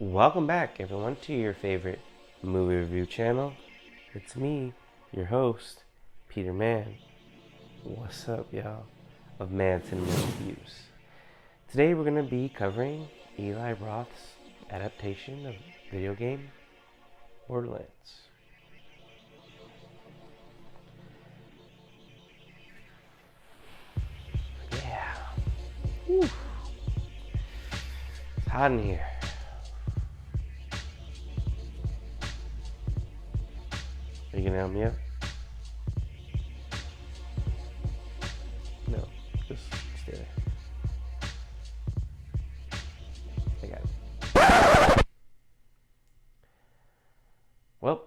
Welcome back, everyone, to your favorite movie review channel. It's me, your host, Peter Mann. What's up, y'all, of Mann Cinema Reviews. Today we're going to be covering Eli Roth's adaptation of video game Borderlands. Yeah. Whew. It's hot in here. Are you gonna help me out? No, just stay there. I got it. Well,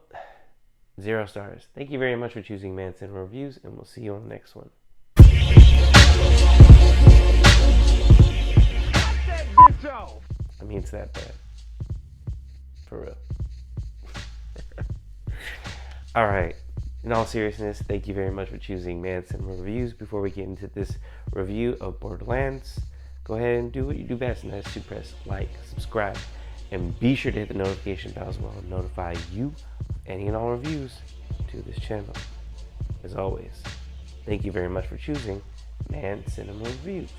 0 stars. Thank you very much for choosing Mann Cinema Reviews, and we'll see you on the next one. I mean, it's that bad. For real. Alright, in all seriousness, thank you very much for choosing Mann Cinema Reviews. Before we get into this review of Borderlands, go ahead and do what you do best, and that's to press like, subscribe, and be sure to hit the notification bell as well to notify you of any and all reviews to this channel. As always, thank you very much for choosing Mann Cinema Reviews.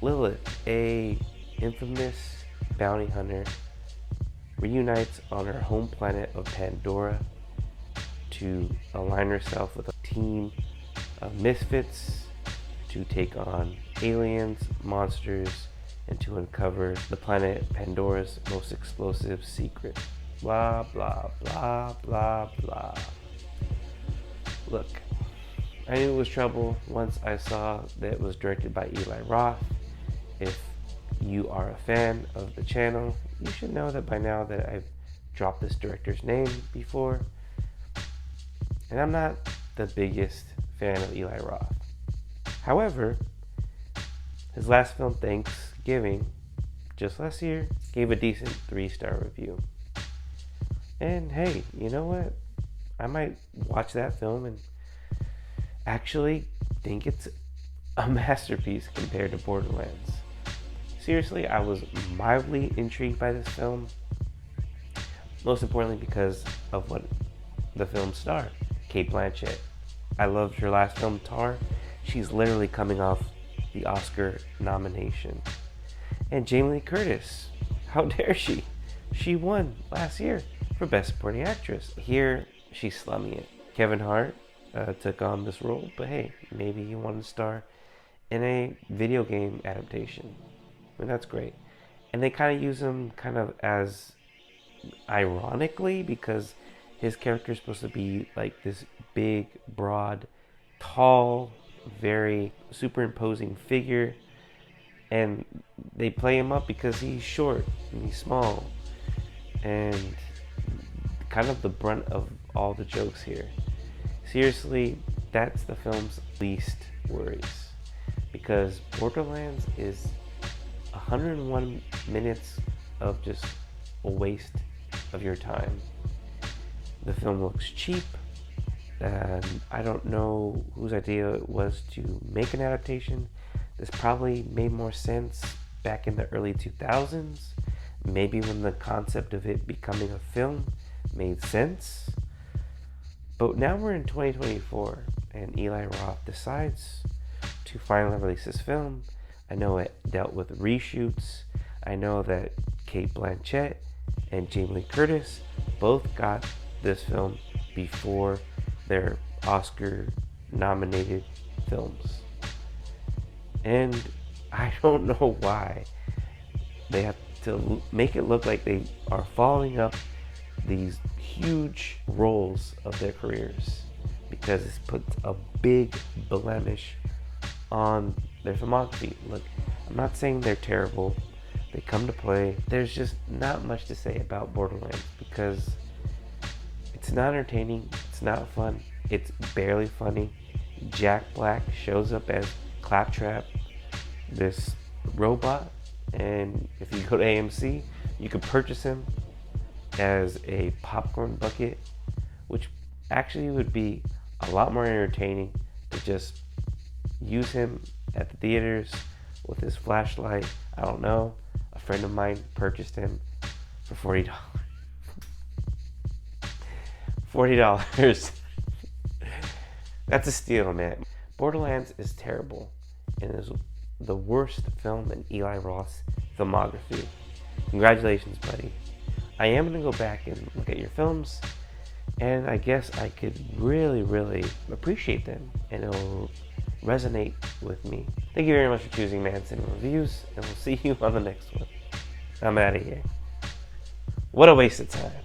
Lilith, a infamous bounty hunter, reunites on her home planet of Pandora to align herself with a team of misfits to take on aliens, monsters, and to uncover the planet Pandora's most explosive secret. Blah, blah, blah, blah, blah. Look, I knew it was trouble once I saw that it was directed by Eli Roth. If you are a fan of the channel, you should know that by now that I've dropped this director's name before. And I'm not the biggest fan of Eli Roth. However, his last film, Thanksgiving, just last year, gave a decent 3-star review. And hey, you know what? I might watch that film and actually think it's a masterpiece compared to Borderlands. Seriously, I was mildly intrigued by this film. Most importantly because of what the film starred. Cate Blanchett. I loved her last film, Tar. She's literally coming off the Oscar nomination. And Jamie Lee Curtis. How dare she? She won last year for Best Supporting Actress. Here, she's slumming it. Kevin Hart took on this role, but hey, maybe he wanted to star in a video game adaptation. I mean, that's great. And they kind of use him kind of as ironically because his character is supposed to be like this big, broad, tall, very superimposing figure. And they play him up because he's short and he's small. And kind of the brunt of all the jokes here. Seriously, that's the film's least worries. Because Borderlands is 101 minutes of just a waste of your time. The film looks cheap, and I don't know whose idea it was to make an adaptation. This probably made more sense back in the early 2000s, maybe when the concept of it becoming a film made sense. But now we're in 2024, and Eli Roth decides to finally release this film. I know it dealt with reshoots. I know that Cate Blanchett and Jamie Lee Curtis both got this film before their Oscar nominated films. And I don't know why they have to make it look like they are following up these huge roles of their careers, because it puts a big blemish on their filmography. Look, I'm not saying they're terrible. They come to play. There's just not much to say about Borderlands because it's not entertaining, it's not fun, it's barely funny. Jack Black shows up as Claptrap, this robot, and if you go to AMC, you can purchase him as a popcorn bucket, which actually would be a lot more entertaining to just use him at the theaters with his flashlight. I don't know. A friend of mine purchased him for $40. $40. That's a steal, man. Borderlands is terrible and is the worst film in Eli Roth's filmography. Congratulations, buddy. I am going to go back and look at your films, and I guess I could really, really appreciate them, and it'll resonate with me. Thank you very much for choosing Manson Reviews, and we'll see you on the next one. I'm out of here. What a waste of time.